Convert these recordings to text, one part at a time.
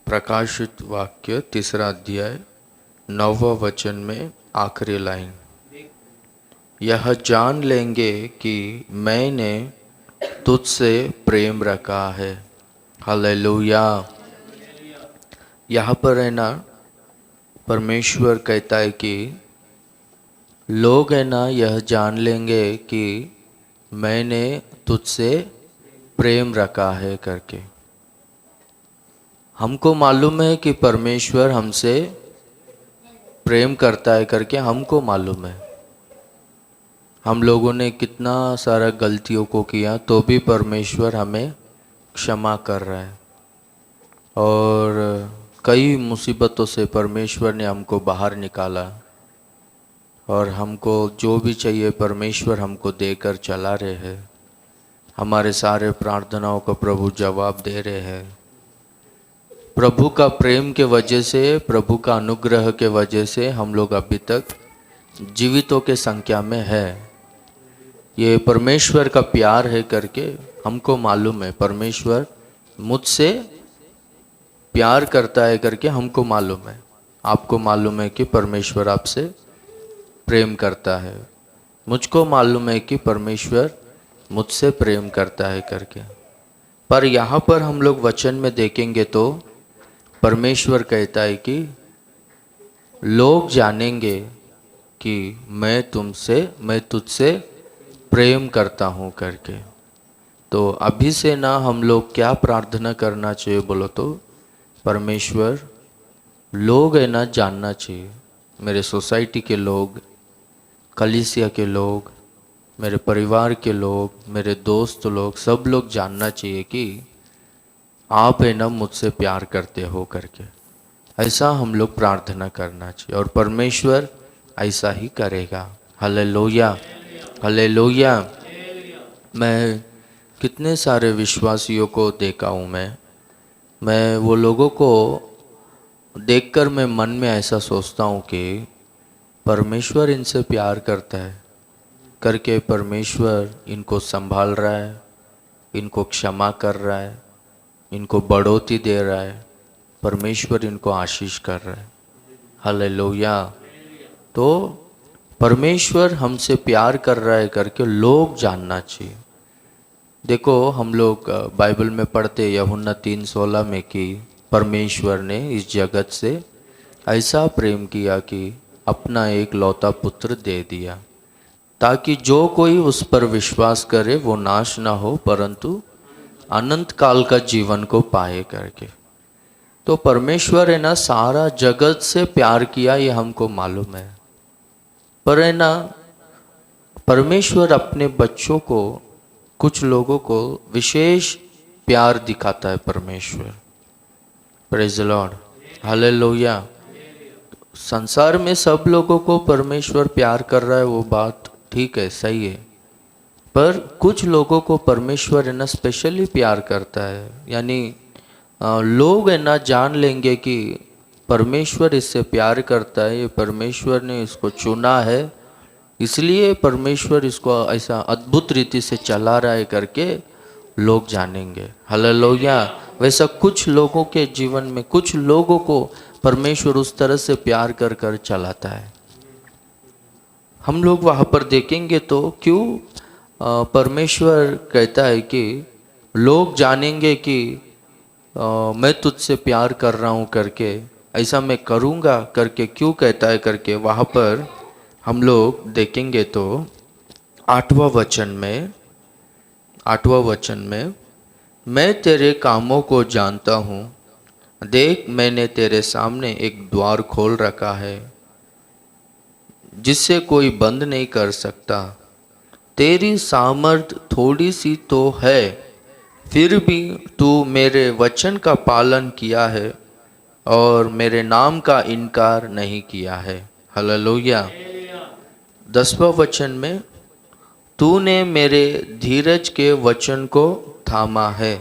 प्रकाशित वाक्य 3 अध्याय 9वां वचन में आखिरी लाइन, यह जान लेंगे कि मैंने तुझसे प्रेम रखा है। हालेलुया। यहाँ पर है ना, परमेश्वर कहता है कि लोग है ना यह जान लेंगे कि मैंने तुझसे प्रेम रखा है करके। हमको मालूम है कि परमेश्वर हमसे प्रेम करता है करके हमको मालूम है। हम लोगों ने कितना सारा गलतियों को किया तो भी परमेश्वर हमें क्षमा कर रहा है, और कई मुसीबतों से परमेश्वर ने हमको बाहर निकाला, और हमको जो भी चाहिए परमेश्वर हमको देकर चला रहे हैं। हमारे सारे प्रार्थनाओं का प्रभु जवाब दे रहे हैं। प्रभु का प्रेम के वजह से, प्रभु का अनुग्रह के वजह से हम लोग अभी तक जीवितों के संख्या में है। ये परमेश्वर का प्यार है करके हमको मालूम है। परमेश्वर मुझसे प्यार करता है करके हमको मालूम है। आपको मालूम है कि परमेश्वर आपसे प्रेम करता है। मुझको मालूम है कि परमेश्वर मुझसे प्रेम करता है करके। पर यहाँ पर हम लोग वचन में देखेंगे तो परमेश्वर कहता है कि लोग जानेंगे कि मैं तुझसे प्रेम करता हूँ करके। तो अभी से ना हम लोग क्या प्रार्थना करना चाहिए बोलो तो, परमेश्वर लोग है ना जानना चाहिए, मेरे सोसाइटी के लोग, कलीसिया के लोग, मेरे परिवार के लोग, मेरे दोस्त लोग, सब लोग जानना चाहिए कि आप है ना मुझसे प्यार करते हो करके। ऐसा हम लोग प्रार्थना करना चाहिए और परमेश्वर ऐसा ही करेगा। Hallelujah, hallelujah. मैं कितने सारे विश्वासियों को देखा हूँ। मैं वो लोगों को देखकर मैं मन में ऐसा सोचता हूँ कि परमेश्वर इनसे प्यार करता है करके परमेश्वर इनको संभाल रहा है, इनको क्षमा कर रहा है, इनको बढ़ोतरी दे रहा है, परमेश्वर इनको आशीष कर रहा है। हालेलुया। तो परमेश्वर हमसे प्यार कर रहा है करके लोग जानना चाहिए। देखो, हम लोग बाइबल में पढ़ते यूहन्ना 3:16 में कि परमेश्वर ने इस जगत से ऐसा प्रेम किया कि अपना एक लौता पुत्र दे दिया, ताकि जो कोई उस पर विश्वास करे वो नाश ना हो परंतु अनंत काल का जीवन को पाए करके। तो परमेश्वर है ना सारा जगत से प्यार किया, ये हमको मालूम है। पर है ना परमेश्वर अपने बच्चों को, कुछ लोगों को विशेष प्यार दिखाता है परमेश्वर। Praise the Lord, hallelujah. संसार में सब लोगों को परमेश्वर प्यार कर रहा है, वो बात ठीक है, सही है। पर कुछ लोगों को परमेश्वर है ना स्पेशली प्यार करता है। यानी लोग है ना जान लेंगे कि परमेश्वर इससे प्यार करता है, ये परमेश्वर ने इसको चुना है, इसलिए परमेश्वर इसको ऐसा अद्भुत रीति से चला रहा है करके लोग जानेंगे। हालेलुया। वैसा कुछ लोगों के जीवन में, कुछ लोगों को परमेश्वर उस तरह से प्यार कर कर चलाता है। हम लोग वहाँ पर देखेंगे तो क्यों परमेश्वर कहता है कि लोग जानेंगे कि मैं तुझसे प्यार कर रहा हूँ करके, ऐसा मैं करूँगा करके क्यों कहता है करके, वहाँ पर हम लोग देखेंगे तो 8वां वचन में मैं तेरे कामों को जानता हूँ, देख मैंने तेरे सामने एक द्वार खोल रखा है जिससे कोई बंद नहीं कर सकता। तेरी सामर्थ थोड़ी सी तो है, फिर भी तू मेरे वचन का पालन किया है और मेरे नाम का इनकार नहीं किया है। हालेलुया। 10वां वचन में तूने मेरे धीरज के वचन को थामा है।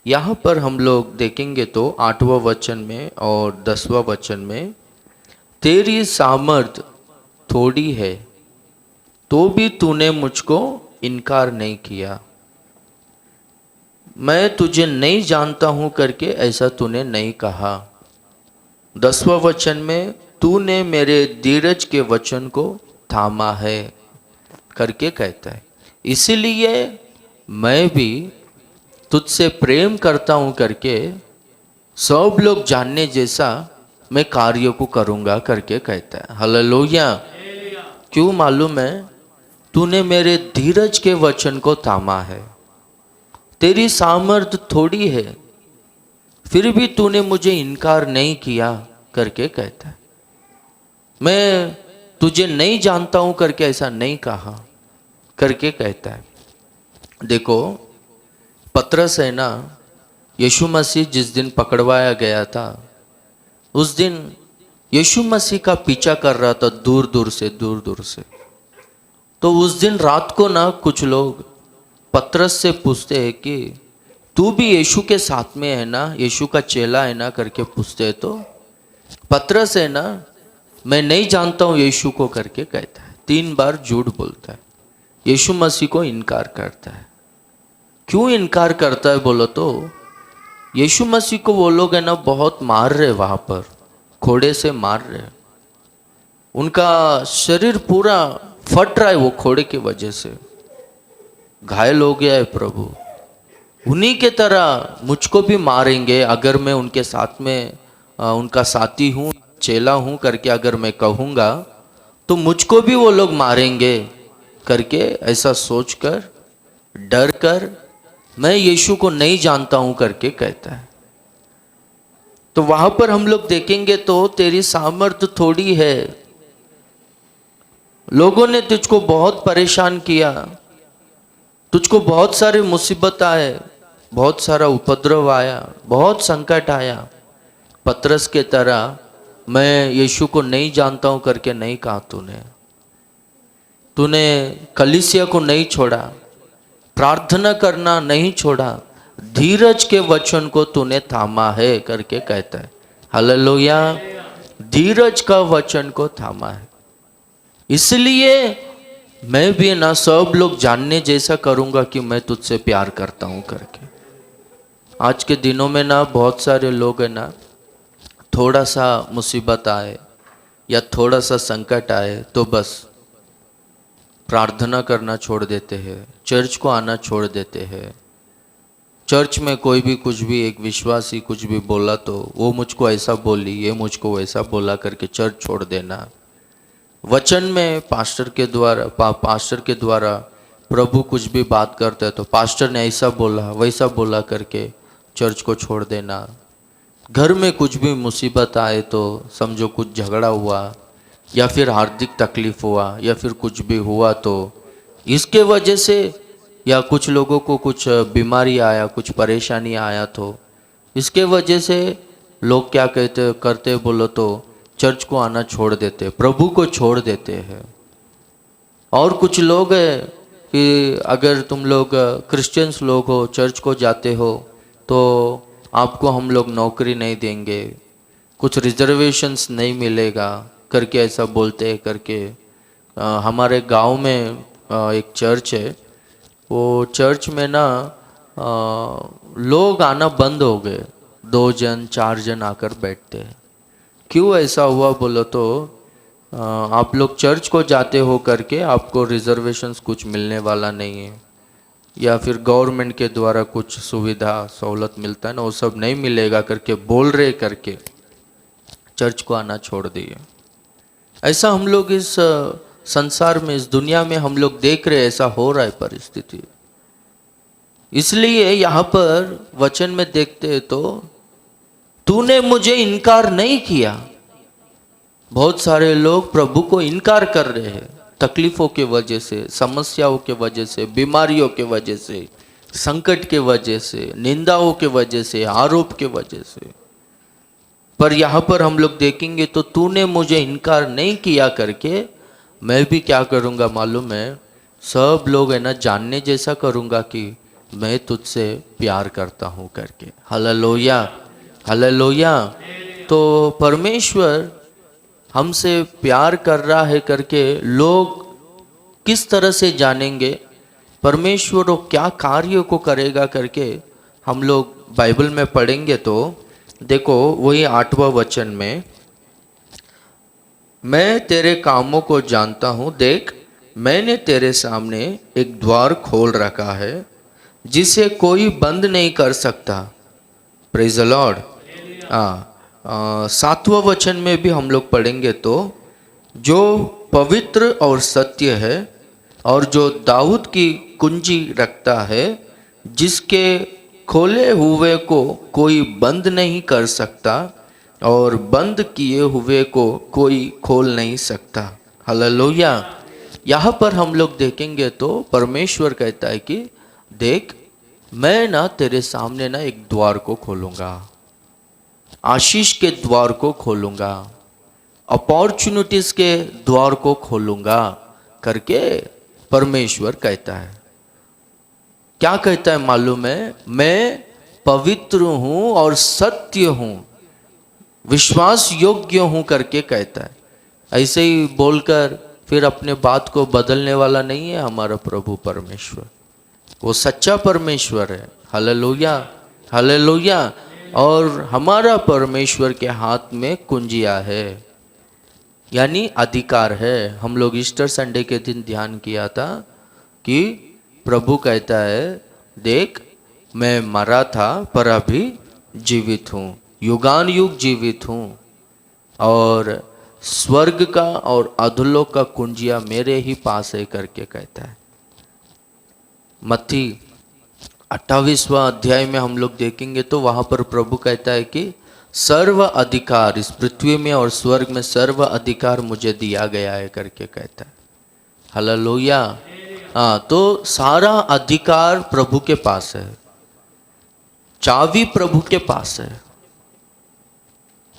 यहाँ पर हम लोग देखेंगे तो 8वां वचन में और 10वां वचन में तेरी सामर्थ थोड़ी है तो भी तूने मुझको इनकार नहीं किया। मैं तुझे नहीं जानता हूं करके ऐसा तूने नहीं कहा। 10वां वचन में तूने मेरे धीरज के वचन को थामा है करके कहता है। इसीलिए मैं भी तुझसे प्रेम करता हूं करके सब लोग जानने जैसा मैं कार्य को करूंगा करके कहता है। हालेलुया। क्यों मालूम है? तूने मेरे धीरज के वचन को थामा है। तेरी सामर्थ थोड़ी है, फिर भी तूने मुझे इनकार नहीं किया करके कहता है। मैं तुझे नहीं जानता हूं करके ऐसा नहीं कहा करके कहता है। देखो, पतरस है ना, यीशु मसीह जिस दिन पकड़वाया गया था उस दिन यीशु मसीह का पीछा कर रहा था दूर दूर से। तो उस दिन रात को ना कुछ लोग पतरस से पूछते हैं कि तू भी यीशु के साथ में है ना, यीशु का चेला है ना करके पूछते हैं। तो पतरस है ना, मैं नहीं जानता हूँ यीशु को करके कहता है। 3 बार झूठ बोलता है, यीशु मसीह को इनकार करता है। क्यों इनकार करता है बोलो तो, यीशु मसीह को वो लोग है ना बहुत मार रहे, वहां पर घोड़े से मार रहे, उनका शरीर पूरा फट रहा है वो घोड़े की वजह से, घायल हो गया है। प्रभु उन्हीं के तरह मुझको भी मारेंगे अगर मैं उनके साथ में उनका साथी हूँ, चेला हूँ करके अगर मैं कहूँगा तो मुझको भी वो लोग मारेंगे करके ऐसा सोचकर डर कर मैं यीशु को नहीं जानता हूँ करके कहता है। तो वहां पर हम लोग देखेंगे तो तेरी सामर्थ थोड़ी है, लोगों ने तुझको बहुत परेशान किया, तुझको बहुत सारी मुसीबत आए, बहुत सारा उपद्रव आया, बहुत संकट आया। पतरस के तरह मैं यीशु को नहीं जानता हूं करके नहीं कहा तूने कलीसिया को नहीं छोड़ा, प्रार्थना करना नहीं छोड़ा, धीरज के वचन को तूने थामा है करके कहता है। हालेलुया। धीरज का वचन को थामा है, इसलिए मैं भी ना सब लोग जानने जैसा करूंगा कि मैं तुझसे प्यार करता हूं करके। आज के दिनों में ना बहुत सारे लोग है ना, थोड़ा सा मुसीबत आए या थोड़ा सा संकट आए तो बस प्रार्थना करना छोड़ देते हैं, चर्च को आना छोड़ देते हैं। चर्च में कोई भी कुछ भी, एक विश्वासी कुछ भी बोला तो वो मुझको ऐसा बोली, ये मुझको वैसा बोला करके चर्च छोड़ देना। वचन में पास्टर के द्वारा प्रभु कुछ भी बात करते हैं तो पास्टर ने ऐसा बोला वैसा बोला करके चर्च को छोड़ देना। घर में कुछ भी मुसीबत आए तो समझो कुछ झगड़ा हुआ या फिर आर्थिक तकलीफ हुआ या फिर कुछ भी हुआ तो इसके वजह से, या कुछ लोगों को कुछ बीमारी आया, कुछ परेशानी आया तो इसके वजह से लोग क्या करते बोलो तो चर्च को आना छोड़ देते, प्रभु को छोड़ देते हैं। और कुछ लोग है कि अगर तुम लोग क्रिश्चियंस लोग हो, चर्च को जाते हो तो आपको हम लोग नौकरी नहीं देंगे, कुछ रिजर्वेशंस नहीं मिलेगा करके ऐसा बोलते हैं करके। हमारे गांव में एक चर्च है, वो चर्च में ना लोग आना बंद हो गए, 2 जन 4 जन आकर बैठते हैं। क्यों ऐसा हुआ बोलो तो आप लोग चर्च को जाते हो करके आपको रिजर्वेशंस कुछ मिलने वाला नहीं है, या फिर गवर्नमेंट के द्वारा कुछ सुविधा सहूलत मिलता है ना, वो सब नहीं मिलेगा करके बोल रहे करके चर्च को आना छोड़ दिए। ऐसा हम लोग इस संसार में, इस दुनिया में हम लोग देख रहे, ऐसा हो रहा है परिस्थिति। इसलिए यहाँ पर वचन में देखते हैं तो तूने मुझे इनकार नहीं किया। बहुत सारे लोग प्रभु को इनकार कर रहे हैं, तकलीफों के वजह से, समस्याओं के वजह से, बीमारियों के वजह से, संकट के वजह से, निंदाओं के वजह से, आरोप के वजह से। पर यहाँ पर हम लोग देखेंगे तो तूने मुझे इनकार नहीं किया करके मैं भी क्या करूँगा मालूम है, सब लोग है ना जानने जैसा करूँगा कि मैं तुझसे प्यार करता हूँ करके। Hallelujah, hallelujah. तो परमेश्वर हमसे प्यार कर रहा है करके लोग किस तरह से जानेंगे, परमेश्वर वो क्या कार्य को करेगा करके हम लोग बाइबल में पढ़ेंगे तो देखो वही 8वां वचन में, मैं तेरे कामों को जानता हूँ, देख मैंने तेरे सामने एक द्वार खोल रखा है जिसे कोई बंद नहीं कर सकता। Praise the Lord. 7वां वचन में भी हम लोग पढ़ेंगे तो, जो पवित्र और सत्य है और जो दाऊद की कुंजी रखता है, जिसके खोले हुए को कोई बंद नहीं कर सकता और बंद किए हुए को कोई खोल नहीं सकता। हालेलुया। यहाँ पर हम लोग देखेंगे तो परमेश्वर कहता है कि देख मैं ना तेरे सामने ना एक द्वार को खोलूंगा, आशीष के द्वार को खोलूंगा, अपॉर्चुनिटीज के द्वार को खोलूंगा करके परमेश्वर कहता है। क्या कहता है मालूम है? मैं पवित्र हूं और सत्य हूं, विश्वास योग्य हूं करके कहता है। ऐसे ही बोलकर फिर अपने बात को बदलने वाला नहीं है हमारा प्रभु परमेश्वर। वो सच्चा परमेश्वर है। Hallelujah, hallelujah. और हमारा परमेश्वर के हाथ में कुंजिया है, यानी अधिकार है। हम लोग ईस्टर संडे के दिन ध्यान किया था कि प्रभु कहता है देख मैं मरा था पर अभी जीवित हूँ, युगान युग जीवित हूँ, और स्वर्ग का और अधोलोक का कुंजिया मेरे ही पास है करके कहता है। मत्ती 28वां अध्याय में हम लोग देखेंगे तो वहाँ पर प्रभु कहता है कि सर्व अधिकार इस पृथ्वी में और स्वर्ग में सर्व अधिकार मुझे दिया गया है करके कहता है। हालेलुया। तो सारा अधिकार प्रभु के पास है, चाबी प्रभु के पास है।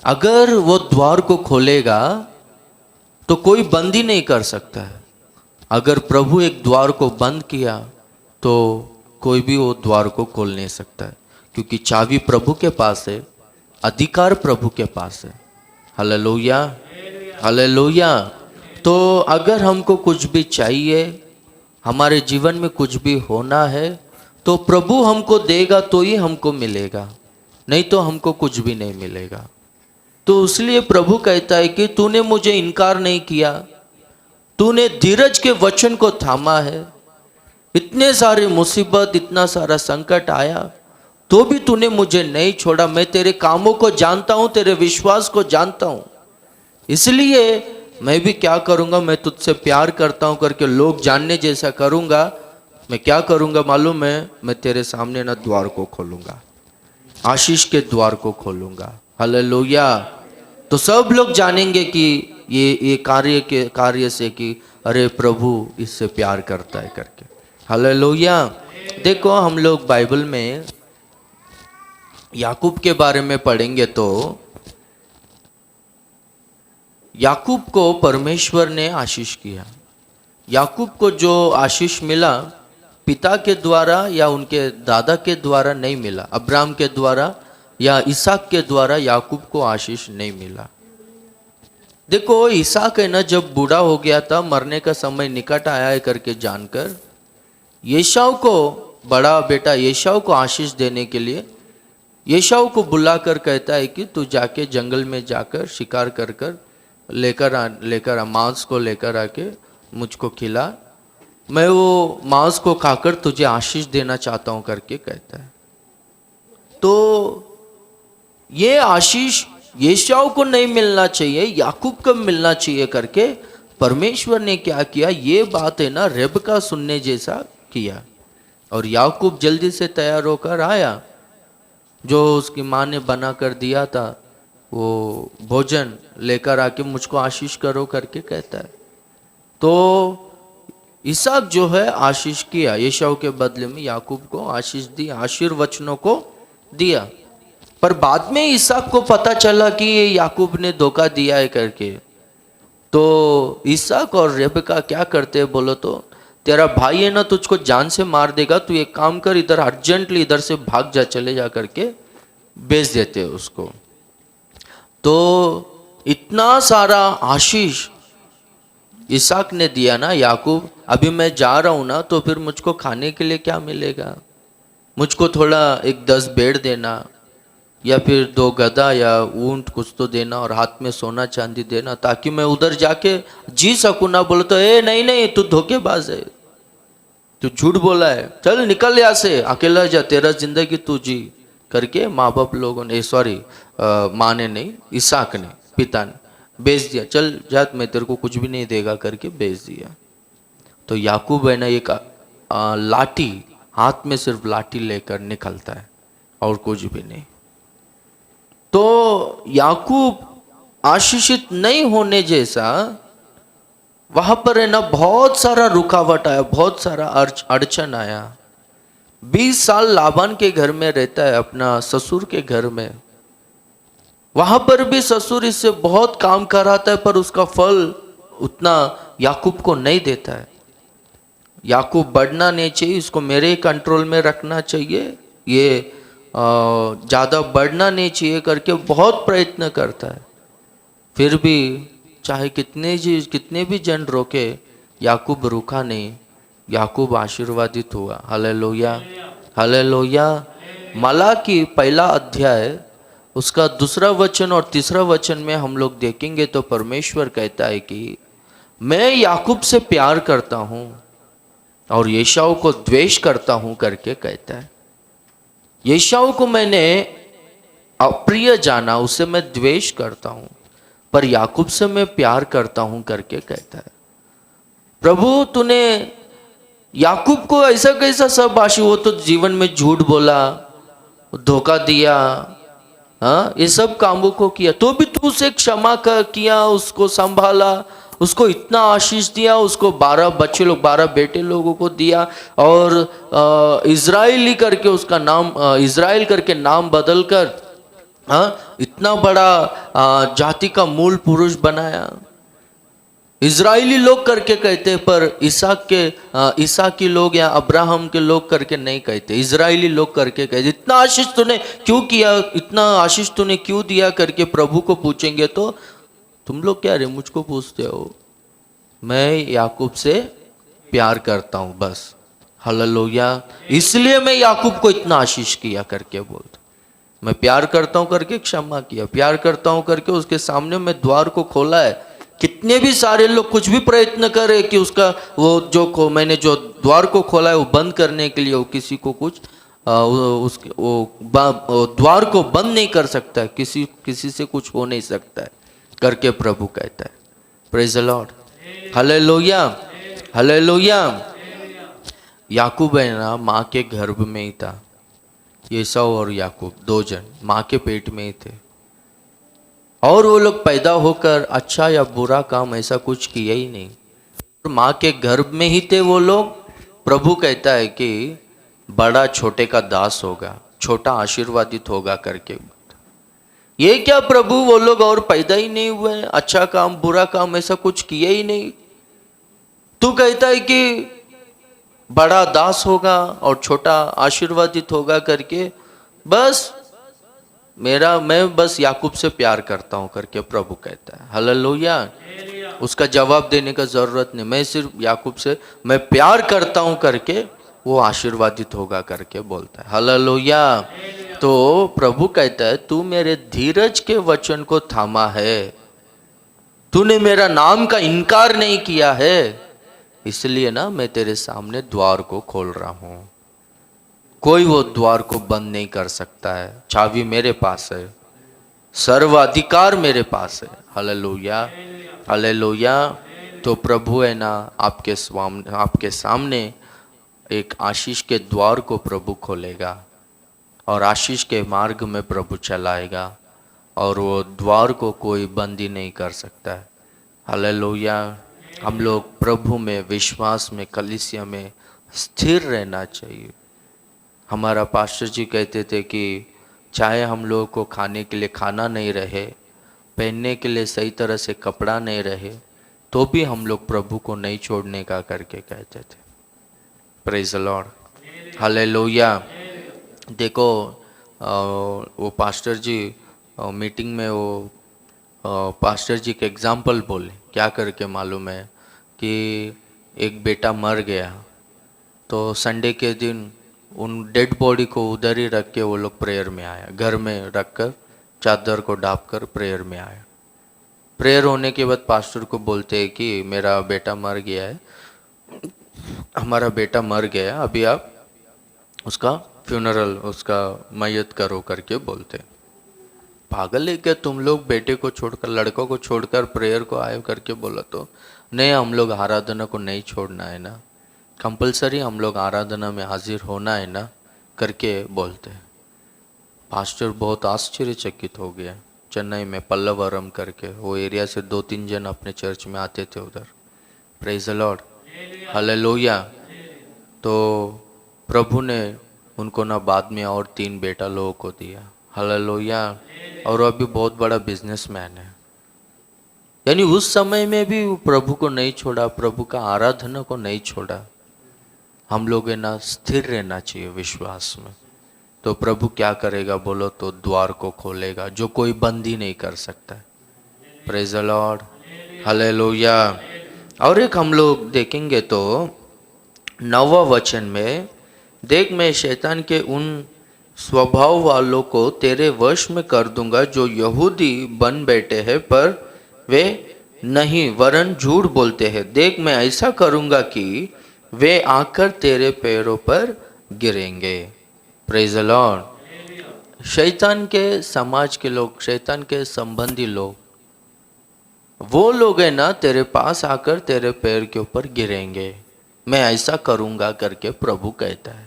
अगर वो द्वार को खोलेगा तो कोई बंद ही नहीं कर सकता है। अगर प्रभु एक द्वार को बंद किया तो कोई भी वो द्वार को खोल नहीं सकता है, क्योंकि चाबी प्रभु के पास है, अधिकार प्रभु के पास है। Hallelujah, hallelujah. तो अगर हमको कुछ भी चाहिए, हमारे जीवन में कुछ भी होना है, तो प्रभु हमको देगा तो ही हमको मिलेगा, नहीं तो हमको कुछ भी नहीं मिलेगा। तो इसलिए प्रभु कहता है कि तूने मुझे इनकार नहीं किया, तूने धीरज के वचन को थामा है। इतने सारे मुसीबत, इतना सारा संकट आया तो भी तूने मुझे नहीं छोड़ा। मैं तेरे कामों को जानता हूं, तेरे विश्वास को जानता हूं, इसलिए मैं भी क्या करूंगा, मैं तुझसे प्यार करता हूं करके लोग जानने जैसा करूंगा। मैं क्या करूंगा मालूम है? मैं तेरे सामने ना द्वार को खोलूंगा, आशीष के द्वार को खोलूंगा। हालेलुया। तो सब लोग जानेंगे कि ये कार्य से कि अरे प्रभु इससे प्यार करता है करके। हालेलुया। देखो हम लोग बाइबल में याकूब के बारे में पढ़ेंगे तो याकूब को परमेश्वर ने आशीष किया। याकूब को जो आशीष मिला पिता के द्वारा या उनके दादा के द्वारा नहीं मिला, अब्राहम के द्वारा या इसहाक के द्वारा याकूब को आशीष नहीं मिला। देखो इसहाक है ना, जब बूढ़ा हो गया था, मरने का समय निकट आया है करके जानकर एसाव को, बड़ा बेटा एसाव को आशीष देने के लिए एसाव को बुलाकर कहता है कि तू जाके जंगल में जाकर शिकार कर कर लेकर मांस को लेकर आके मुझको खिला, मैं वो मांस को खाकर तुझे आशीष देना चाहता हूं करके कहता है। तो ये आशीष एसाव को नहीं मिलना चाहिए, याकूब को मिलना चाहिए करके परमेश्वर ने क्या किया, ये बात है ना रेबका सुनने जैसा किया। और याकूब जल्दी से तैयार होकर आया, जो उसकी माँ ने बना कर दिया था वो भोजन लेकर आके मुझको आशीष करो करके कहता है। तो इसहाक जो है आशीष किया, एसाव के बदले में याकूब को आशीष दी, आशीर्वचनों को दिया। पर बाद में इसहाक को पता चला कि ये याकूब ने धोखा दिया है करके। तो इसहाक और रेबका क्या करते हैं बोलो तो, तेरा भाई है ना तुझको जान से मार देगा, तू एक काम कर इधर अर्जेंटली इधर से भाग जा, चले जा करके बेच देते हैं उसको। तो इतना सारा आशीष इसहाक ने दिया ना याकूब, अभी मैं जा रहा हूं ना तो फिर मुझको खाने के लिए क्या मिलेगा, मुझको थोड़ा एक 10 बेड देना, या फिर 2 गधा या ऊंट कुछ तो देना, और हाथ में सोना चांदी देना, ताकि मैं उधर जाके जी सकूं। ना बोले तो ए नहीं नहीं तू धोखेबाज है, तू झूठ बोला है, चल निकल यहाँ से, अकेला जा, तेरा जिंदगी तू जी करके माँ बाप लोगों ने, सॉरी माँ ने नहीं, इसहाक ने, पिता ने बेच दिया। चल जा, मैं तेरे को कुछ भी नहीं देगा करके बेच दिया। तो याकूब है ना एक लाठी, हाथ में सिर्फ लाठी लेकर निकलता है और कुछ भी नहीं। तो याकूब आशीषित नहीं होने जैसा, वहां पर है ना बहुत सारा रुकावट आया, बहुत सारा अड़चन आया। 20 साल लाबान के घर में रहता है, अपना ससुर के घर में। वहां पर भी ससुर इससे बहुत काम कराता है, पर उसका फल उतना याकूब को नहीं देता है। याकूब बढ़ना नहीं चाहिए, इसको मेरे कंट्रोल में रखना चाहिए, ये ज़्यादा बढ़ना नहीं चाहिए करके बहुत प्रयत्न करता है। फिर भी चाहे कितने भी जन रोके, याकूब रुका नहीं, याकूब आशीर्वादित हुआ। Hallelujah, hallelujah. मलाकी पहला अध्याय उसका 2 वचन और 3 वचन में हम लोग देखेंगे तो परमेश्वर कहता है कि मैं याकूब से प्यार करता हूँ और एसाव को द्वेष करता हूँ करके कहता है। एसाव को मैंने अप्रिय जाना, उसे मैं द्वेष करता हूँ, पर याकूब से मैं प्यार करता हूँ करके कहता है। प्रभु तूने याकूब को ऐसा कैसा सब आशी, वो तो जीवन में झूठ बोला, धोखा दिया, हाँ ये सब कामों को किया, तो भी तू उसे क्षमा किया, उसको संभाला, उसको इतना आशीष दिया, उसको 12 बच्चे लोग, 12 बेटे लोगों को दिया, और इज़राइली करके उसका नाम, इज़राइल करके नाम बदलकर हाँ इतना बड़ा जाति का मूल पुरुष बनाया। इज़राइली लोग करके कहते, पर इसहाकी लोग या अब्राहम के लोग करके नहीं कहते, इज़राइली लोग करके कहते। इतना आशीष तूने क्यों किया, इतना आशीष तूने क्यों दिया करके प्रभु को पूछेंगे तो तुम लोग क्या रे मुझको पूछते हो, मैं याकूब से प्यार करता हूँ बस। हालेलुया, इसलिए मैं याकूब को इतना आशीष किया करके बोलता। मैं प्यार करता हूँ करके क्षमा किया, प्यार करता हूँ करके उसके सामने मैं द्वार को खोला है। कितने भी सारे लोग कुछ भी प्रयत्न करे कि उसका वो मैंने जो द्वार को खोला है वो बंद करने के लिए, वो किसी को कुछ उसके वो द्वार को बंद नहीं कर सकता है, किसी से कुछ हो नहीं सकता है करके प्रभु कहता है। Praise the Lord, hallelujah, hallelujah. याकूब है ना माँ के गर्भ में ही था, एसाव और याकूब 2 जन माँ के पेट में ही थे, और वो लोग पैदा होकर अच्छा या बुरा काम ऐसा कुछ किया ही नहीं, माँ के गर्भ में ही थे वो लोग। प्रभु कहता है कि बड़ा छोटे का दास होगा, छोटा आशीर्वादित होगा करके। ये क्या प्रभु, वो लोग और पैदा ही नहीं हुए, अच्छा काम बुरा काम ऐसा कुछ किया ही नहीं, तू कहता है कि बड़ा दास होगा और छोटा आशीर्वादित होगा करके। बस मैं बस याकूब से प्यार करता हूं करके प्रभु कहता है। हालेलुया, उसका जवाब देने का जरूरत नहीं, मैं सिर्फ याकूब से मैं प्यार करता हूं करके वो आशीर्वादित होगा करके बोलता है। हालेलुया। तो प्रभु कहता है तू मेरे धीरज के वचन को थामा है, तूने मेरा नाम का इनकार नहीं किया है, इसलिए ना मैं तेरे सामने द्वार को खोल रहा हूं। कोई वो द्वार को बंद नहीं कर सकता है, चाबी मेरे पास है, सर्वाधिकार मेरे पास है। Hallelujah, hallelujah. तो प्रभु है ना आपके सामने एक आशीष के द्वार को प्रभु खोलेगा और आशीष के मार्ग में प्रभु चलाएगा, और वो द्वार को कोई बंद ही नहीं कर सकता है। हालेलुया। हम लोग प्रभु में, विश्वास में, कलीसिया में स्थिर रहना चाहिए। हमारा पास्टर जी कहते थे कि चाहे हम लोगों को खाने के लिए खाना नहीं रहे, पहनने के लिए सही तरह से कपड़ा नहीं रहे, तो भी हम लोग प्रभु को नहीं छोड़ने का करके कहते थे। Praise the Lord, hallelujah. देखो वो पास्टर जी मीटिंग में वो पास्टर जी के एग्जाम्पल बोले, क्या करके मालूम है कि एक बेटा मर गया, तो संडे के दिन उन डेड बॉडी को उधर ही रख के वो लोग प्रेयर में आया, घर में रख कर चादर को ढाँप कर प्रेयर में आया। प्रेयर होने के बाद पास्टर को बोलते हैं कि मेरा बेटा मर गया है, हमारा बेटा मर गया, अभी आप उसका फ्यूनरल, उसका मैयत करो करके बोलते। पागल है क्या तुम लोग, बेटे को छोड़कर, लड़कों को छोड़कर प्रेयर को आए करके बोला। तो नहीं, हम लोग आराधना को नहीं छोड़ना है ना, कंपलसरी हम लोग आराधना में हाजिर होना है ना करके बोलते। पास्टर बहुत आश्चर्यचकित हो गया। चेन्नई में पल्लवरम करके वो एरिया से 2-3 जन अपने चर्च में आते थे उधर। Praise the Lord, hallelujah. तो प्रभु ने उनको ना बाद में और 3 बेटा लोगों को दिया, हालेलुया। और अभी बहुत बड़ा बिजनेसमैन है। यानी उस समय में भी वो प्रभु को नहीं छोड़ा, प्रभु का आराधना को नहीं छोड़ा। हम लोग है ना स्थिर रहना चाहिए विश्वास में। तो प्रभु क्या करेगा बोलो तो द्वार को खोलेगा जो कोई बंद ही नहीं कर सकता। Praise the Lord, hallelujah. और एक हम लोग देखेंगे तो 9वां वचन में, देख मैं शैतान के उन स्वभाव वालों को तेरे वश में कर दूंगा जो यहूदी बन बैठे हैं पर वे नहीं वरन झूठ बोलते हैं। देख मैं ऐसा करूंगा कि वे आकर तेरे पैरों पर गिरेंगे। Praise the Lord. शैतान के समाज के लोग, शैतान के संबंधी लोग, वो लोग है ना तेरे पास आकर तेरे पैर के ऊपर गिरेंगे। मैं ऐसा करूंगा करके प्रभु कहता है।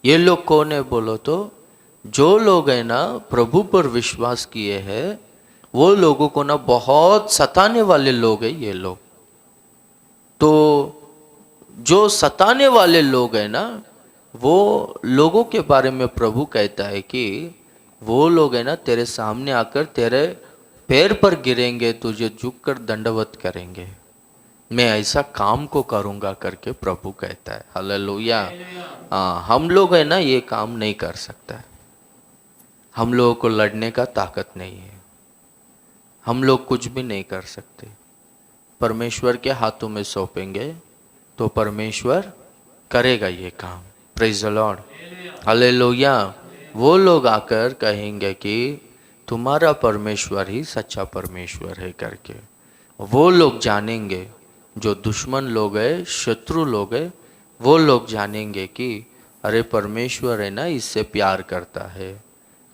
ये लोग कौन है बोलो तो जो लोग है ना प्रभु पर विश्वास किए हैं, वो लोगों को ना बहुत सताने वाले लोग हैं ये लोग। तो जो सताने वाले लोग हैं ना, वो लोगों के बारे में प्रभु कहता है कि वो लोग है ना तेरे सामने आकर तेरे पैर पर गिरेंगे, तुझे झुककर दंडवत करेंगे। मैं ऐसा काम को करूंगा करके प्रभु कहता है, हालेलुया। हम लोग है ना ये काम नहीं कर सकता है। हम लोगों को लड़ने का ताकत नहीं है, हम लोग कुछ भी नहीं कर सकते। परमेश्वर के हाथों में सौंपेंगे तो परमेश्वर करेगा ये काम। Praise the Lord, hallelujah. वो लोग आकर कहेंगे कि तुम्हारा परमेश्वर ही सच्चा परमेश्वर है करके। वो लोग जानेंगे, जो दुश्मन लोग हैं, शत्रु लोग हैं, वो लोग जानेंगे कि अरे परमेश्वर है ना इससे प्यार करता है,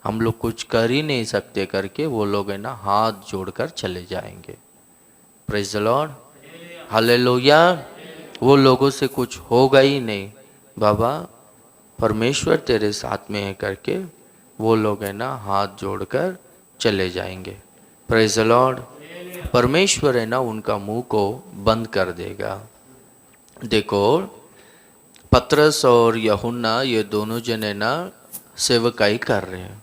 हम लोग कुछ कर ही नहीं सकते करके वो लोग है ना हाथ जोड़कर चले जाएंगे। Praise the Lord, hallelujah. वो लोगों से कुछ होगा ही नहीं, बाबा परमेश्वर तेरे साथ में है करके वो लोग है ना हाथ जोड़कर चले जाएंगे। Praise the Lord. परमेश्वर है ना उनका मुंह को बंद कर देगा। देखो पतरस और यूहन्ना ये दोनों जन है ना सेवकाई कर रहे हैं।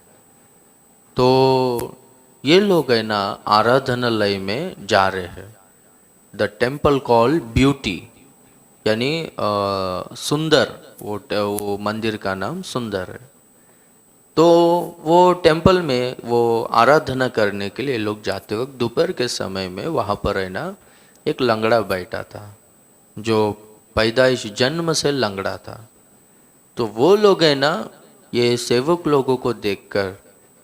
तो ये लोग है ना आराधनालय में जा रहे हैं। द टेम्पल कॉल ब्यूटी, यानी सुंदर, वो मंदिर का नाम सुंदर है। तो वो टेम्पल में वो आराधना करने के लिए लोग जाते वक्त दोपहर के समय में वहाँ पर है ना एक लंगड़ा बैठा था जो पैदाइश जन्म से लंगड़ा था। तो वो लोग है ना ये सेवक लोगों को देखकर,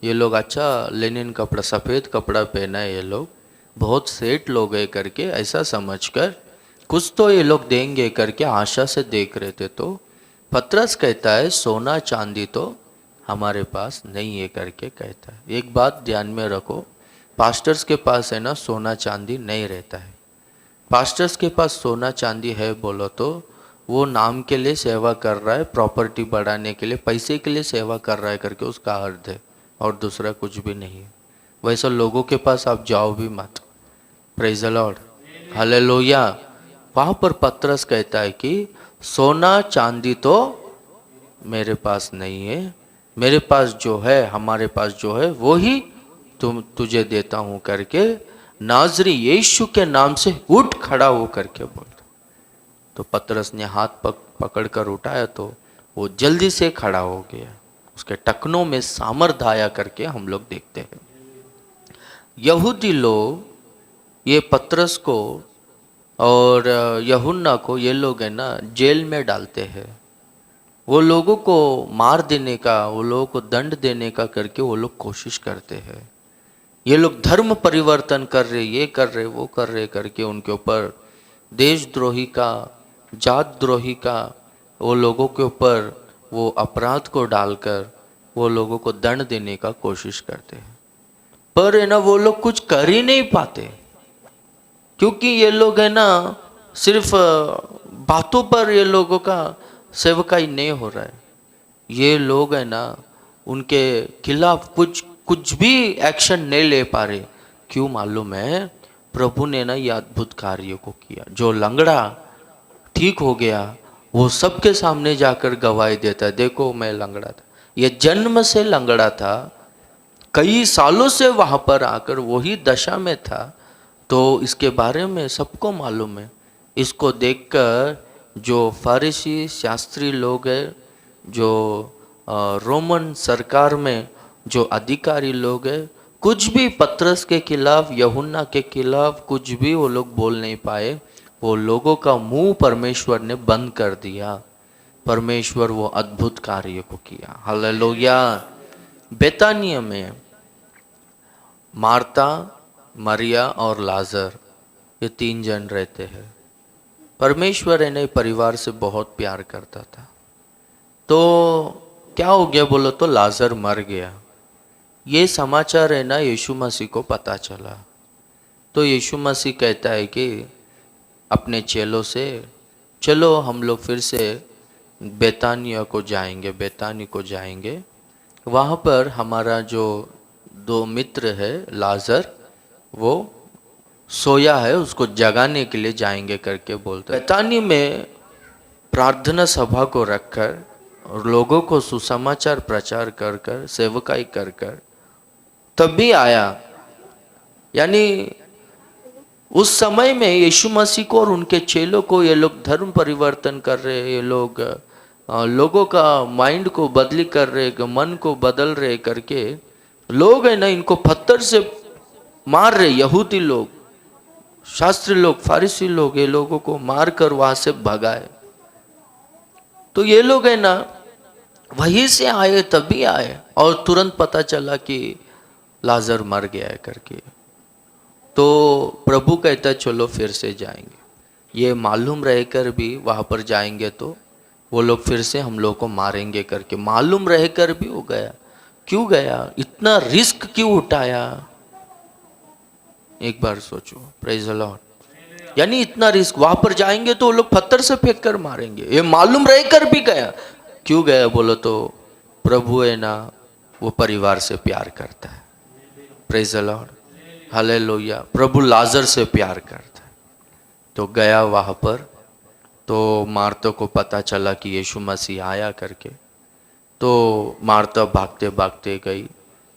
ये लोग अच्छा लेनिन कपड़ा, सफ़ेद कपड़ा पहना है, ये लोग बहुत सेठ लोग है करके ऐसा समझकर कुछ तो ये लोग देंगे करके आशा से देख रहे थे। तो पतरस कहता है सोना चांदी तो हमारे पास नहीं है करके कहता है। एक बात ध्यान में रखो, पास्टर्स के पास है ना सोना चांदी नहीं रहता है। पास्टर्स के पास सोना चांदी है बोलो तो वो नाम के लिए सेवा कर रहा है, प्रॉपर्टी बढ़ाने के लिए, पैसे के लिए सेवा कर रहा है करके उसका अर्थ है, और दूसरा कुछ भी नहीं है। वैसा लोगों के पास आप जाओ भी मत। Praise the Lord, hallelujah. वहाँ पर पतरस कहता है कि सोना चांदी तो मेरे पास नहीं है, मेरे पास जो है, हमारे पास जो है वो ही तुझे देता हूँ करके नाजरी यीशु के नाम से उठ खड़ा हो करके बोलता। तो पतरस ने हाथ पकड़ कर उठाया तो वो जल्दी से खड़ा हो गया, उसके टखनों में सामर्थ आया करके हम लोग देखते हैं। यहूदी लोग ये पतरस को और यूहन्ना को ये लोग है ना जेल में डालते हैं। वो लोगों को मार देने का, वो लोगों को दंड देने का करके वो लोग कोशिश करते हैं। ये लोग धर्म परिवर्तन कर रहे, ये कर रहे, वो कर रहे करके उनके ऊपर देशद्रोही का, जात द्रोही का, वो लोगों के ऊपर वो अपराध को डालकर वो लोगों को दंड देने का कोशिश करते हैं। पर है ना, वो लोग कुछ कर ही नहीं पाते, क्योंकि ये लोग है ना सिर्फ बातों पर ये लोगों का सेवकाई नहीं हो रहा है। ये लोग है ना उनके खिलाफ कुछ भी एक्शन नहीं ले पा रहे। क्यों मालूम है? प्रभु ने ना ये अद्भुत कार्य को किया। जो लंगड़ा ठीक हो गया वो सबके सामने जाकर गवाही देता है, देखो मैं लंगड़ा था, ये जन्म से लंगड़ा था, कई सालों से वहां पर आकर वही दशा में था, तो इसके बारे में सबको मालूम है। इसको देखकर जो फारिसी शास्त्री लोग हैं, जो रोमन सरकार में जो अधिकारी लोग हैं, कुछ भी पतरस के खिलाफ, यूहन्ना के खिलाफ कुछ भी वो लोग बोल नहीं पाए। वो लोगों का मुंह परमेश्वर ने बंद कर दिया। परमेश्वर वो अद्भुत कार्य को किया। हालेलुया। बेतानिया में मार्ता, मरिया और लाजर, ये 3 जन रहते हैं। परमेश्वर इन्हें परिवार से बहुत प्यार करता था। तो क्या हो गया बोलो तो लाजर मर गया। ये समाचार है ना यीशु मसीह को पता चला। तो यीशु मसीह कहता है कि अपने चेलों से, चलो हम लोग फिर से बेतानिया को जाएंगे, बेतानी को जाएंगे। वहाँ पर हमारा जो 2 मित्र है लाजर, वो सोया है, उसको जगाने के लिए जाएंगे करके बोलते। बेतानी में प्रार्थना सभा को रखकर और लोगों को सुसमाचार प्रचार कर कर, सेवकाई कर कर तभी आया। यानी उस समय में यीशु मसीह को और उनके चेलों को ये लोग धर्म परिवर्तन कर रहे, ये लोग लोगों का माइंड को बदली कर रहे, मन को बदल रहे करके लोग है ना इनको पत्थर से मार रहे। यहूदी लोग, शास्त्री लोग, फारिसी लोग ये लोगों को मार कर वहां से भगाए। तो ये लोग है ना वहीं से आए, तभी आए और तुरंत पता चला कि लाजर मर गया है करके। तो प्रभु कहता चलो फिर से जाएंगे। ये मालूम रहकर भी वहाँ पर जाएंगे तो वो लोग फिर से हम लोग को मारेंगे करके मालूम रहकर भी वो गया। क्यों गया? इतना रिस्क क्यों उठाया? एक बार सोचो। Praise the Lord. यानी इतना रिस्क, वहां पर जाएंगे तो वो लोग पत्थर से फेंक कर मारेंगे, ये मालूम रहकर भी गया। क्यों गया बोलो तो प्रभु है ना वो परिवार से प्यार करता है। Praise the Lord. हालेलुया। प्रभु लाजर से प्यार करता है। तो गया वहां पर। तो मार्ता को पता चला कि यीशु मसीह आया करके। तो मार्ता भागते भागते गई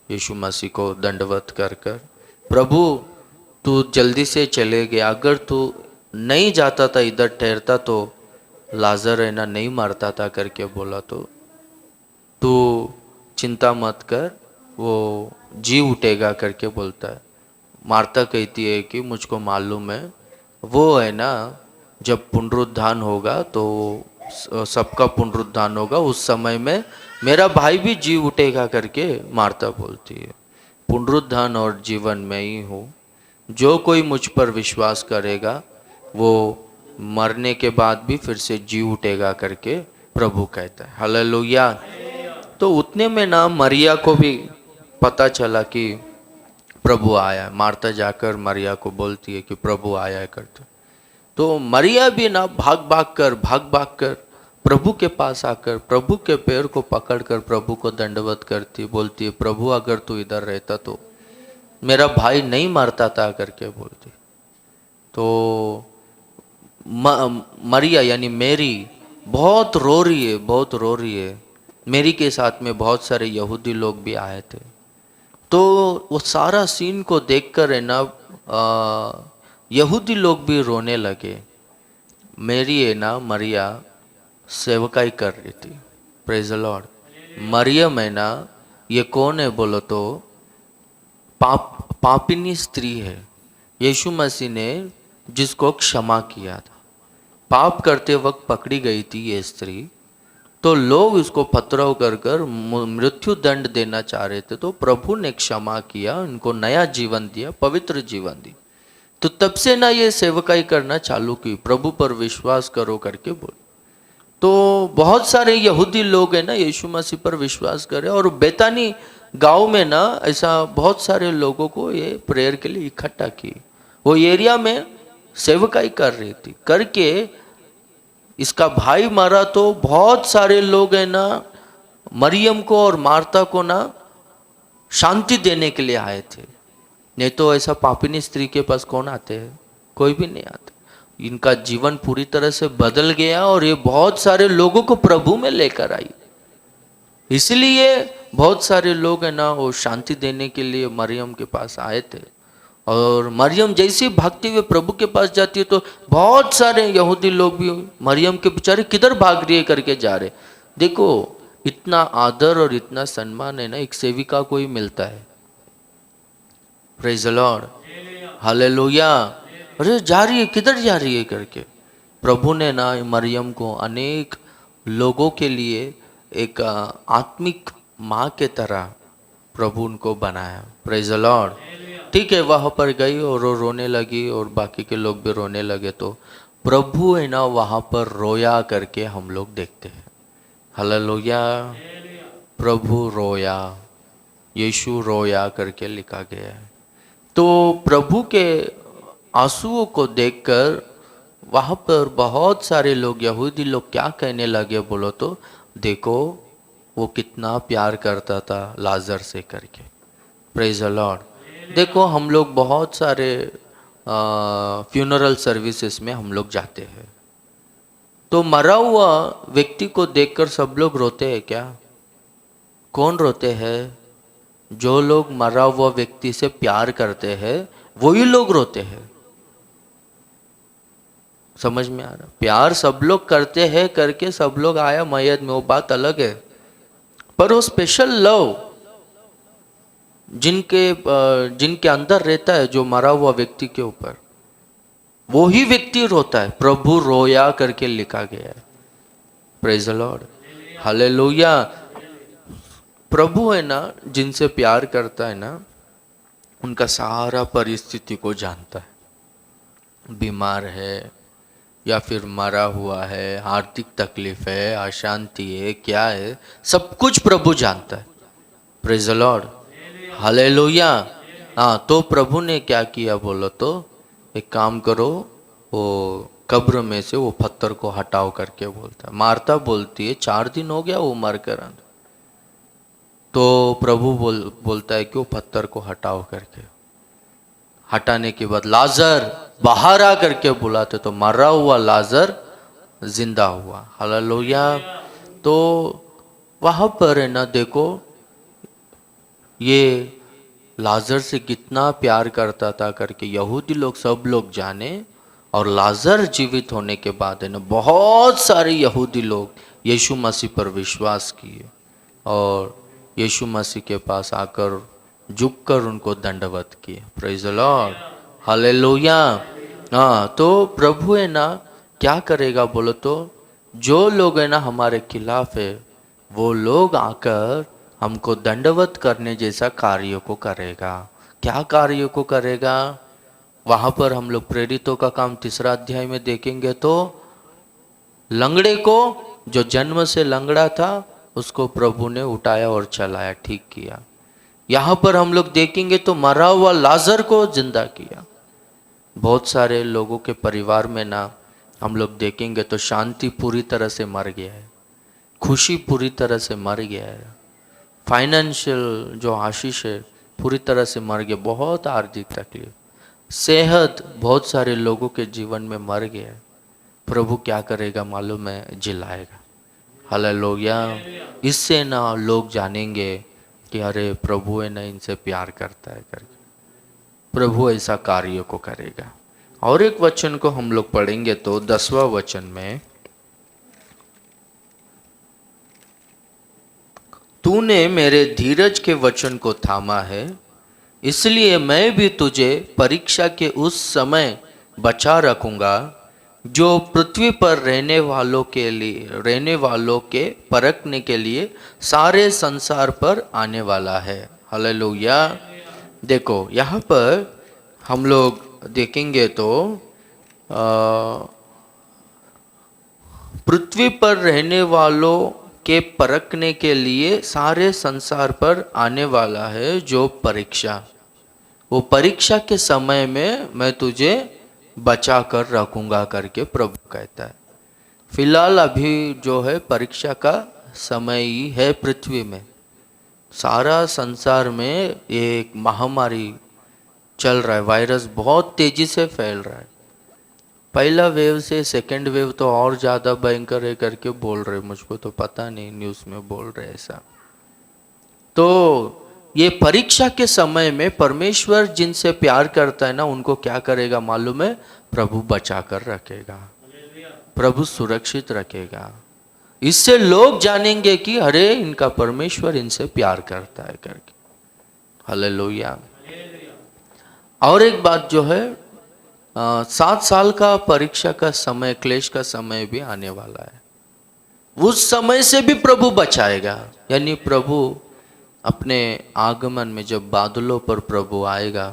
यीशु मसीह को दंडवत कर कर, प्रभु तू जल्दी से चले गया, अगर तू नहीं जाता था, इधर ठहरता तो लाजर है ना नहीं मरता था करके बोला। तो तू चिंता मत कर, वो जी उठेगा करके बोलता है। मार्ता कहती है कि मुझको मालूम है, वो है ना जब पुनरुत्थान होगा तो सबका पुनरुत्थान होगा, उस समय में मेरा भाई भी जी उठेगा करके मार्ता बोलती है। पुनरुत्थान और जीवन में ही हूँ, जो कोई मुझ पर विश्वास करेगा वो मरने के बाद भी फिर से जी उठेगा करके प्रभु कहता है। हालेलुया। तो उतने में ना मरिया को भी पता चला कि प्रभु आया है। मार्ता जाकर मरिया को बोलती है कि प्रभु आया है करते। तो मरिया भी ना भाग भाग कर प्रभु के पास आकर प्रभु के पैर को पकड़कर प्रभु को दंडवत करती, बोलती है प्रभु अगर तू इधर रहता तो मेरा भाई नहीं मरता था करके बोलती। तो मरिया यानी मेरी बहुत रो रही है, बहुत रो रही है। मेरी के साथ में बहुत सारे यहूदी लोग भी आए थे। तो वो सारा सीन को देखकर है ना यहूदी लोग भी रोने लगे। मेरी है ना मरिया सेवकाई कर रही थी। Praise the Lord. मरियम है ना, ये कौन है बोलो तो पापिनी स्त्री है। यीशु मसीह ने जिसको क्षमा किया था, पाप करते वक्त पकड़ी गई थी ये स्त्री, तो लोग इसको पथराव कर कर मृत्यु दंड देना चाह रहे थे, तो प्रभु ने क्षमा किया, उनको नया जीवन दिया, पवित्र जीवन दी। तो तब से ना ये सेवकाई करना चालू की, प्रभु पर विश्वास करो करके बोल। तो बहुत सारे यहूदी लोग हैं ना यीशु मसीह पर विश्वास करे, और बेतानी गांव में ना ऐसा बहुत सारे लोगों को ये प्रेयर के लिए इकट्ठा की। वो एरिया में सेवकाई कर रही थी, करके इसका भाई मरा तो बहुत सारे लोग हैं ना मरियम को और मार्ता को ना शांति देने के लिए आए थे। नहीं तो ऐसा पापिनी स्त्री के पास कौन आते हैं? कोई भी नहीं आते। इनका जीवन पूरी तरह से बदल गया और ये बहुत सारे लोगों को प्रभु में लेकर आई। इसलिए बहुत सारे लोग हैं ना वो शांति देने के लिए मरियम के पास आए थे। और मरियम जैसे भागते हुए प्रभु के पास जाती है तो बहुत सारे यहूदी लोग भी मरियम के बेचारे किधर भाग रही है करके जा रहे। देखो इतना आदर और इतना सम्मान है ना एक सेविका को ही मिलता है। Praise the Lord, hallelujah. अरे जा रही है, किधर जा रही है करके प्रभु ने ना मरियम को अनेक लोगों के लिए एक आत्मिक माँ के तरह प्रभु उनको बनाया। Praise the Lord. ठीक है, वहाँ पर गई और वो रोने लगी और बाकी के लोग भी रोने लगे, तो प्रभु है ना वहाँ पर रोया करके हम लोग देखते हैं। हालेलुया। प्रभु रोया, यीशु रोया करके लिखा गया है। तो प्रभु के आंसुओं को देखकर वहाँ पर बहुत सारे लोग यहूदी लोग क्या कहने लगे बोलो तो, देखो वो कितना प्यार करता था लाजर से करके। Praise the Lord. देखो हम लोग बहुत सारे फ्यूनरल सर्विसेज में हम लोग जाते हैं, तो मरा हुआ व्यक्ति को देखकर सब लोग रोते हैं क्या? कौन रोते हैं? जो लोग मरा हुआ व्यक्ति से प्यार करते हैं वही लोग रोते हैं। समझ में आ रहा? प्यार सब लोग करते हैं करके सब लोग आया मैयत में, वो बात अलग है। पर वो स्पेशल लव जिनके अंदर रहता है, जो मरा हुआ व्यक्ति के ऊपर, वो ही व्यक्ति रोता है। प्रभु रोया करके लिखा गया है। Praise the Lord, hallelujah. प्रभु है ना जिनसे प्यार करता है ना उनका सारा परिस्थिति को जानता है। बीमार है या फिर मरा हुआ है, आर्थिक तकलीफ है, अशांति है, क्या है, सब कुछ प्रभु जानता है। Praise the Lord, hallelujah. हाँ, तो प्रभु ने क्या किया बोलो तो, एक काम करो, वो कब्र में से वो पत्थर को हटाओ करके बोलता है। मार्ता बोलती है 4 दिन हो गया वो मर कर। तो प्रभु बोलता है कि वो पत्थर को हटाओ करके। हटाने के बाद लाजर बाहर आ करके बुलाते, तो मरा हुआ लाजर जिंदा हुआ। हालेलुया। तो वहाँ पर है ना देखो ये लाजर से कितना प्यार करता था करके यहूदी लोग सब लोग जाने। और लाजर जीवित होने के बाद है ना बहुत सारे यहूदी लोग यीशु मसीह पर विश्वास किए और यीशु मसीह के पास आकर झुककर उनको दंडवत किए। Praise the Lord, hallelujah. हाँ, तो प्रभु है ना क्या करेगा बोलो तो, जो लोग है ना हमारे खिलाफ है वो लोग आकर हमको दंडवत करने जैसा कार्य को करेगा। क्या कार्य को करेगा? वहाँ पर हम लोग प्रेरितों का काम 3 अध्याय में देखेंगे तो लंगड़े को, जो जन्म से लंगड़ा था, उसको प्रभु ने उठाया और चलाया, ठीक किया। यहाँ पर हम लोग देखेंगे तो मरा हुआ लाजर को जिंदा किया। बहुत सारे लोगों के परिवार में ना हम लोग देखेंगे तो शांति पूरी तरह से मर गया है, खुशी पूरी तरह से मर गया है, फाइनेंशियल जो आशीष है पूरी तरह से मर गया, बहुत आर्थिक तकलीफ, सेहत बहुत सारे लोगों के जीवन में मर गया है। प्रभु क्या करेगा मालूम है? जिलाएगा। हालेलुया। इससे ना लोग जानेंगे कि अरे प्रभु है ना इनसे प्यार करता है करके। प्रभु ऐसा कार्य को करेगा। और एक वचन को हम लोग पढ़ेंगे तो 10वां वचन में, तूने मेरे धीरज के वचन को थामा है, इसलिए मैं भी तुझे परीक्षा के उस समय बचा रखूंगा जो पृथ्वी पर रहने वालों के परखने के लिए सारे संसार पर आने वाला है। हालेलुया। देखो यहाँ पर हम लोग देखेंगे तो पृथ्वी पर रहने वालों के परखने के लिए सारे संसार पर आने वाला है जो परीक्षा। वो परीक्षा के समय में मैं तुझे बचा कर रखूंगा करके प्रभु कहता है। फिलहाल अभी जो है परीक्षा का समय ही है पृथ्वी में। सारा संसार में एक महामारी चल रहा है, वायरस बहुत तेजी से फैल रहा है। पहला वेव से सेकंड वेव तो और ज़्यादा भयंकर है करके बोल रहे, मुझको तो पता नहीं, न्यूज़ में बोल रहे ऐसा। तो ये परीक्षा के समय में परमेश्वर जिनसे प्यार करता है ना, उनको क्या करेगा मालूम है? प्रभु बचा कर रखेगा, प्रभु सुरक्षित रखेगा। इससे लोग जानेंगे कि अरे इनका परमेश्वर इनसे प्यार करता है करके। हालेलुया। और एक बात जो है 7 साल का परीक्षा का समय, क्लेश का समय भी आने वाला है। उस समय से भी प्रभु बचाएगा। यानी प्रभु अपने आगमन में जब बादलों पर प्रभु आएगा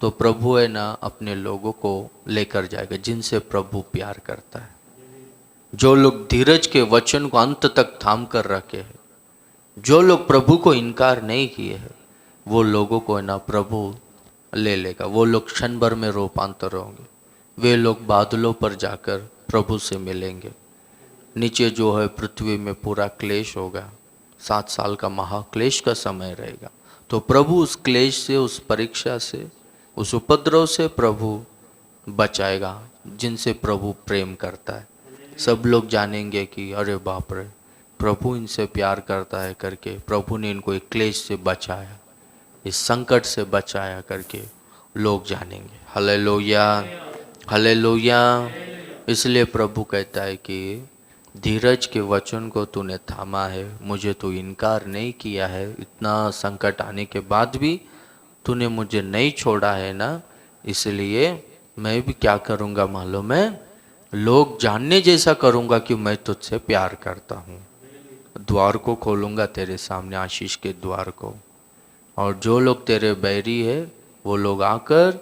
तो प्रभु है ना अपने लोगों को लेकर जाएगा जिनसे प्रभु प्यार करता है। जो लोग धीरज के वचन को अंत तक थाम कर रखे हैं, जो लोग प्रभु को इनकार नहीं किए हैं, वो लोगों को है ना प्रभु ले लेगा। वो लोग क्षण भर में रूपांतर होंगे। वे लोग बादलों पर जाकर प्रभु से मिलेंगे। नीचे जो है पृथ्वी में पूरा क्लेश होगा, 7 साल का महाक्लेश का समय रहेगा। तो प्रभु उस क्लेश से, उस परीक्षा से, उस उपद्रव से प्रभु बचाएगा जिनसे प्रभु प्रेम करता है। सब लोग जानेंगे कि अरे बाप रे, प्रभु इनसे प्यार करता है करके प्रभु ने इनको एक क्लेश से बचाया, इस संकट से बचाया करके लोग जानेंगे। Hallelujah, hallelujah. इसलिए प्रभु कहता है कि धीरज के वचन को तूने थामा है, मुझे तो इनकार नहीं किया है। इतना संकट आने के बाद भी तूने मुझे नहीं छोड़ा है ना, इसलिए मैं भी क्या करूँगा मालूम है? लोग जानने जैसा करूँगा कि मैं तुझसे प्यार करता हूँ। द्वार को खोलूँगा तेरे सामने, आशीष के द्वार को, और जो लोग तेरे बैरी है वो लोग आकर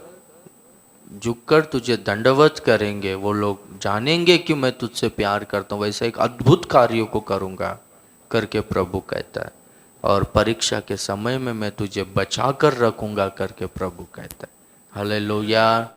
झुककर तुझे दंडवत करेंगे। वो लोग जानेंगे कि मैं तुझसे प्यार करता हूँ। वैसे एक अद्भुत कार्यों को करूँगा करके प्रभु कहता है। और परीक्षा के समय में मैं तुझे बचा कर रखूँगा करके प्रभु कहता है। हालेलुया।